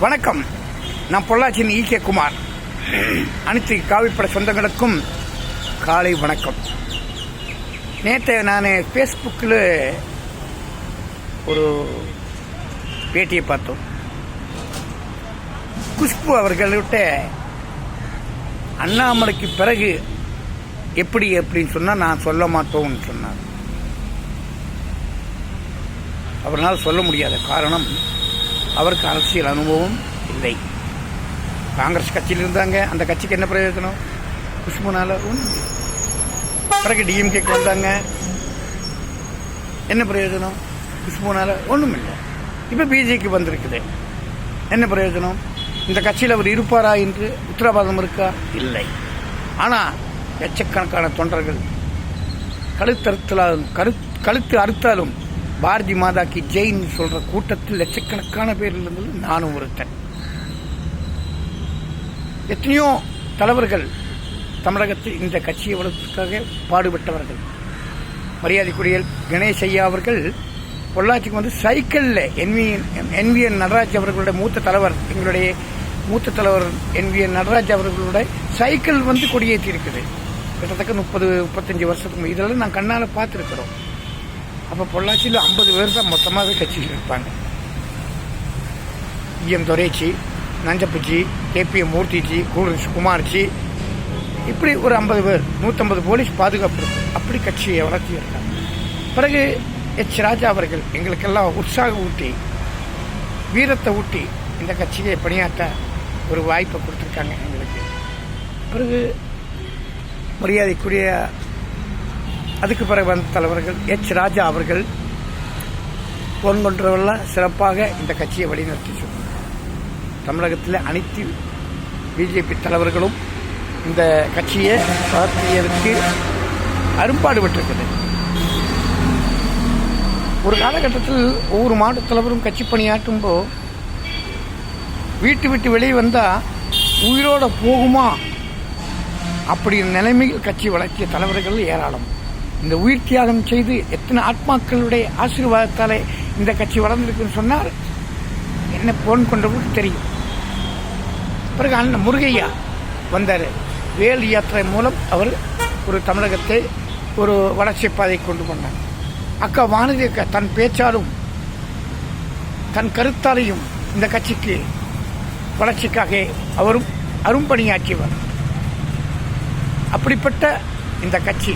வணக்கம். நான் பொள்ளாச்சியின் ஈகே குமார். அனைத்து காவிப்பட சொந்தங்களுக்கும் காலை வணக்கம். நேற்று நான் ஃபேஸ்புக்கில் ஒரு பேட்டியை பார்த்தோம். குஷ்பு அவர்கள்கிட்ட அண்ணாமலைக்கு பிறகு எப்படின்னு சொன்னால் நான் சொல்ல மாட்டோம்னு சொன்னார். அவரால் சொல்ல முடியாத காரணம், அவருக்கு அரசியல் அனுபவம் இல்லை. காங்கிரஸ் கட்சியில் இருந்தாங்க, அந்த கட்சிக்கு என்ன பிரயோஜனம்? குஷ்புனால ஒன்றும். பிறகு டிஎம்கேக்கு வந்தாங்க, என்ன பிரயோஜனம்? குஷ்புனால ஒன்றும் இல்லை. இப்போ பிஜேபிக்கு வந்திருக்குது, என்ன பிரயோஜனம்? இந்த கட்சியில் அவர் இருப்பாரா என்று உத்தரவாதம் இருக்கா? இல்லை. ஆனால் லட்சக்கணக்கான தொண்டர்கள் கழுத்து அறுத்தாலும் பாரதி மாதாக்கு ஜெயின்னு சொல்ற கூட்டத்தில் லட்சக்கணக்கான பேர் இருந்தது நானும் ஒருத்தன். எத்தனையோ தலைவர்கள் தமிழகத்தில் இந்த கட்சியை வளர்ப்பதற்காக பாடுபட்டவர்கள். மரியாதைக்குரிய கணேஷ் ஐயா அவர்கள் பொள்ளாச்சிக்கு வந்து சைக்கிளில் NVN நடராஜ் அவர்களுடைய மூத்த தலைவர், எங்களுடைய மூத்த தலைவர் NVN நடராஜ் அவர்களுடைய சைக்கிள் வந்து கொடியேற்றி இருக்குது. கிட்டத்தட்ட 30-35 வருஷத்துக்கு இதெல்லாம் நான் கண்ணால் பார்த்துருக்கிறோம். அப்போ பொள்ளாச்சியில் 50 பேர் தான் மொத்தமாகவே கட்சியில் இருப்பாங்க. EM துரைச்சி, நஞ்சப்புச்சி, KPM மூர்த்திஜி, குமார்ஜி, இப்படி ஒரு 50 பேர், 150 போலீஸ் பாதுகாப்பு இருக்கும். அப்படி கட்சியை வளர்த்தி இருக்காங்க. பிறகு H. ராஜா அவர்கள் எங்களுக்கெல்லாம் உற்சாகம் ஊட்டி, வீரத்தை ஊட்டி இந்த கட்சியை பணியாற்ற ஒரு வாய்ப்பை கொடுத்துருக்காங்க எங்களுக்கு. பிறகு மரியாதைக்குரிய அதுக்கு பிறகு வந்த தலைவர்கள் H. ராஜா அவர்கள் பொன்கொன்றவெல்லாம் சிறப்பாக இந்த கட்சியை வழிநடத்தி சொன்னார். தமிழகத்தில் அனைத்து பிஜேபி தலைவர்களும் இந்த கட்சியை வளர்த்தியதற்கு அரும்பாடுபட்டிருக்குது. ஒரு காலகட்டத்தில் ஒவ்வொரு மாவட்ட தலைவரும் கட்சி பணியாற்றும் போது வீட்டு விட்டு வெளியே வந்தால் உயிரோட போகுமா அப்படிங்கிற நிலைமையில் கட்சி வளர்த்திய தலைவர்கள் ஏராளம். இந்த உயிர் தியாகம் செய்து எத்தனை ஆத்மாக்களுடைய ஆசீர்வாதத்தாலே இந்த கட்சி வளர்ந்திருக்குன்னு சொன்னால் என்ன போன் கொண்டவங்களுக்கு தெரியும். பிறகு அண்ணன் முருகையா வந்தார். வேல் யாத்திரை மூலம் அவர் ஒரு தமிழகத்தை ஒரு வளர்ச்சி பாதை கொண்டு போனார். அக்கா வானதி அக்கா தன் பேச்சாலும் தன் கருத்தாலையும் இந்த கட்சிக்கு வளர்ச்சிக்காக அவரும் அரும்பணியாற்றியவர். அப்படிப்பட்ட இந்த கட்சி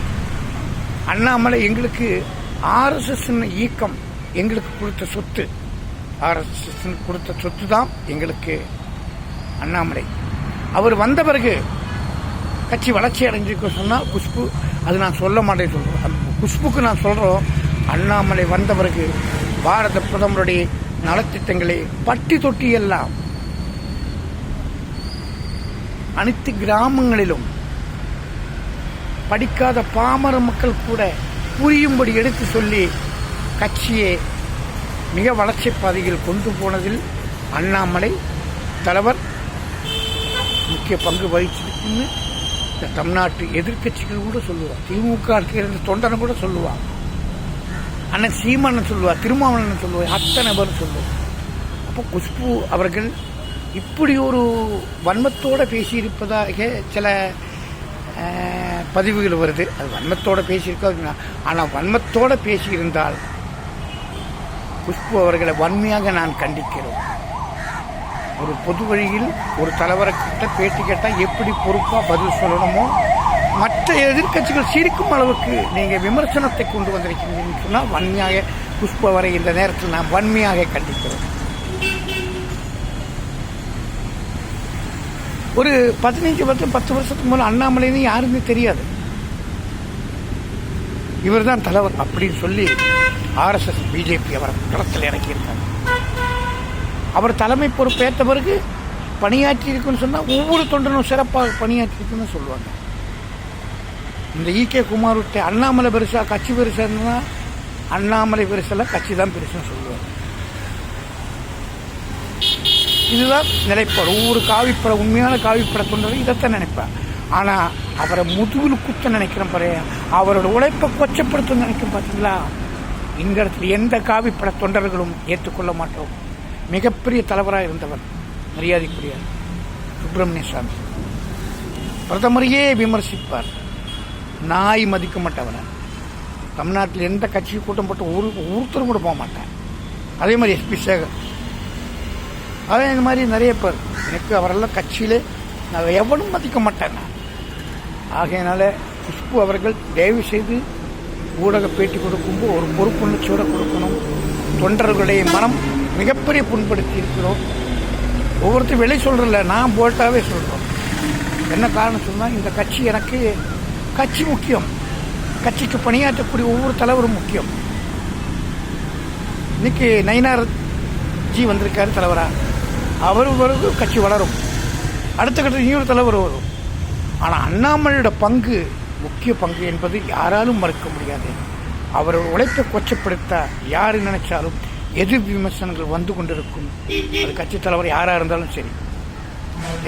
அண்ணாமலை எங்களுக்கு RSS இயக்கம் எங்களுக்கு கொடுத்த சொத்து. RSS கொடுத்த சொத்து தான் எங்களுக்கு அண்ணாமலை. அவர் வந்த பிறகு கட்சி வளர்ச்சி அடைஞ்சிருக்க சொன்னால் குஷ்பு, அது நான் சொல்ல மாட்டேன்னு சொல்கிறேன். குஷ்புக்கு நான் சொல்கிறோம், அண்ணாமலை வந்த பிறகு பாரத பிரதமருடைய நலத்திட்டங்களை பட்டி தொட்டி எல்லாம் அனைத்து கிராமங்களிலும் படிக்காத பாமர மக்கள் கூட புரியும்படி எடுத்து சொல்லி கட்சியை மிக வளர்ச்சி பாதையில் கொண்டு போனதில் அண்ணாமலை தலைவர் முக்கிய பங்கு வகிச்சிருக்குன்னு இந்த தமிழ்நாட்டு எதிர்கட்சிகள் கூட சொல்லுவார். திமுக இருந்த தொண்டனை கூட சொல்லுவார். அண்ணன் சீமானன் சொல்லுவார், திருமாவளவன் சொல்லுவார், அத்தனை பேர் சொல்லுவார். அப்போ குஷ்பு அவர்கள் இப்படி ஒரு வன்மத்தோடு பேசியிருப்பதாக சில பதிவுகள் வருது. அது வன்மத்தோடு பேசியிருக்க, ஆனால் வன்மத்தோடு பேசியிருந்தால் குஷ்பு அவர்களை வன்மையாக நான் கண்டிக்கிறோம். ஒரு பொது வழியில் ஒரு தலைவர்கிட்ட பேட்டி கேட்டால் எப்படி பொறுப்பாக பதில் சொல்லணுமோ, மற்ற எதிர்கட்சிகள் சிரிக்கும் அளவுக்கு நீங்கள் விமர்சனத்தை கொண்டு வந்திருக்கீங்கன்னு சொன்னால் வன்மையாக குஷ்பு அவரை இந்த நேரத்தில் நான் வன்மையாக கண்டிக்கிறோம். ஒரு 10 வருஷத்துக்கு மேலே அண்ணாமலைன்னு யாருமே தெரியாது. இவர் தான் தலைவர் அப்படின்னு சொல்லி RSS பிஜேபி அவரை களத்தில் இறக்கியிருக்காங்க. அவர் தலைமை பொறுப்பேற்ற பிறகு பணியாற்றி இருக்குன்னு சொன்னால் ஒவ்வொரு தொண்டனும் சிறப்பாக பணியாற்றி இருக்குன்னு சொல்லுவாங்க. இந்த ஈகே குமார் விட்டு அண்ணாமலை பெருசா கட்சி பெருசான்னா அண்ணாமலை பெருசெல்லாம் கட்சி தான் பெருசுன்னு சொல்லுவாங்க. இதுதான் நினைப்பார். ஒவ்வொரு காவிப்பட உண்மையான காவிப்பட தொண்டர்கள் இதைத்தான் நினைப்பார். ஆனால் அவரை முதுகில் குத்த நினைக்கிறேன் பாரு, அவரோட உழைப்பை கொச்சப்படுத்த நினைக்கிறேன் பார்த்தீங்களா, இந்த இடத்துல எந்த காவிப்பட தொண்டர்களும் ஏற்றுக்கொள்ள மாட்டோம். மிகப்பெரிய தலைவராக இருந்தவர். மரியாதைக்குரிய சுப்பிரமணிய சாமி பிரதமரையே விமர்சிப்பார். நாய் மதிக்க மாட்டவன. தமிழ்நாட்டில் எந்த கட்சி கூட்டம் போட்டு ஒருத்தரும் கூட போக மாட்டேன். அதே மாதிரி எஸ்பி சேகர், அதே இந்த மாதிரி நிறைய பேர். எனக்கு அவரெல்லாம் கட்சியிலே நான் எவனும் மதிக்க மாட்டேன். ஆகையினால குஷ்பு அவர்கள் தயவு செய்து ஊடக பேட்டி கொடுக்கும்போது ஒரு பொறுப்புணர்ச்சியோடு கொடுக்கணும். தொண்டர்களுடைய மனம் மிகப்பெரிய புண்படுத்தி இருக்கிறோம். ஒவ்வொருத்தரும் வெளியே சொல்கிறதில்ல, நான் போல்ட்டாகவே சொல்கிறோம். என்ன காரணம் சொன்னால், இந்த கட்சி எனக்கு கட்சி முக்கியம். கட்சிக்கு பணியாற்றக்கூடிய ஒவ்வொரு தலைவரும் முக்கியம். இன்னைக்கு நயினார் ஜி வந்திருக்காரு தலைவராக. அவருக்கு கட்சி வளரும். அடுத்த கட்டத்தில் இன்னொரு தலைவர் வரும். ஆனால் அண்ணாமலையோட பங்கு முக்கிய பங்கு என்பது யாராலும் மறுக்க முடியாது. அவர் உழைப்பை கொச்சப்படுத்த யார் நினைச்சாலும் எதிர் விமர்சனங்கள் வந்து கொண்டிருக்கும். அது கட்சி தலைவர் யாராக இருந்தாலும் சரி.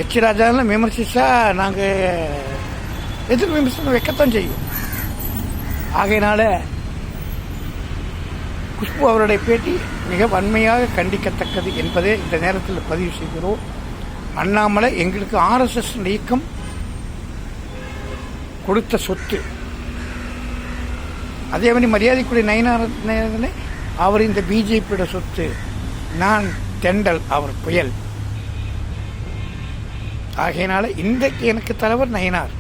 எச் ராஜாலாம் விமர்சிச்சா நாங்கள் எதிர் விமர்சனம் வைக்கத்தான் செய்யும். ஆகையினால குஷ்பு அவருடைய பேட்டி மிக வன்மையாக கண்டிக்கத்தக்கது என்பதை இந்த நேரத்தில் பதிவு செய்கிறோம். அண்ணாமலை எங்களுக்கு RSS இயக்கம் கொடுத்த சொத்து. அதே மாதிரி மரியாதைக்குரிய நயினார் அவர் இந்த பிஜேபியோட சொத்து. நான் தெண்டல், அவர் புயல். ஆகையினால இன்றைக்கு எனக்கு தலைவர் நயினார்.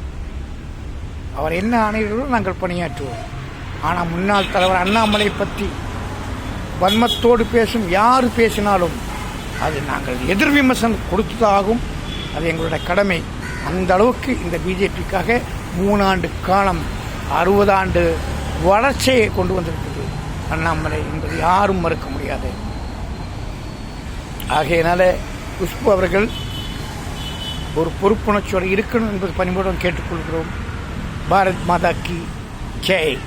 அவர் என்ன ஆணைகளோ நாங்கள் பணியாற்றுவோம். ஆனால் முன்னாள் தலைவர் அண்ணாமலை பற்றி வன்மத்தோடு பேசும் யார் பேசினாலும் அது நாங்கள் எதிர் விமர்சனம் கொடுத்ததாகும். அது எங்களுடைய கடமை. அந்த அளவுக்கு இந்த பிஜேபிக்காக 3 ஆண்டு காலம் 60 ஆண்டு வளர்ச்சியை கொண்டு வந்திருக்கிறது அண்ணாமலை என்பது யாரும் மறுக்க முடியாது. ஆகையினால குஷ்பு அவர்கள் ஒரு பொறுப்புணர்ச்சியோடு இருக்கணும் என்பது பணிபுடன் கேட்டுக்கொள்கிறோம். பாரத் மாதா கி ஜெய்.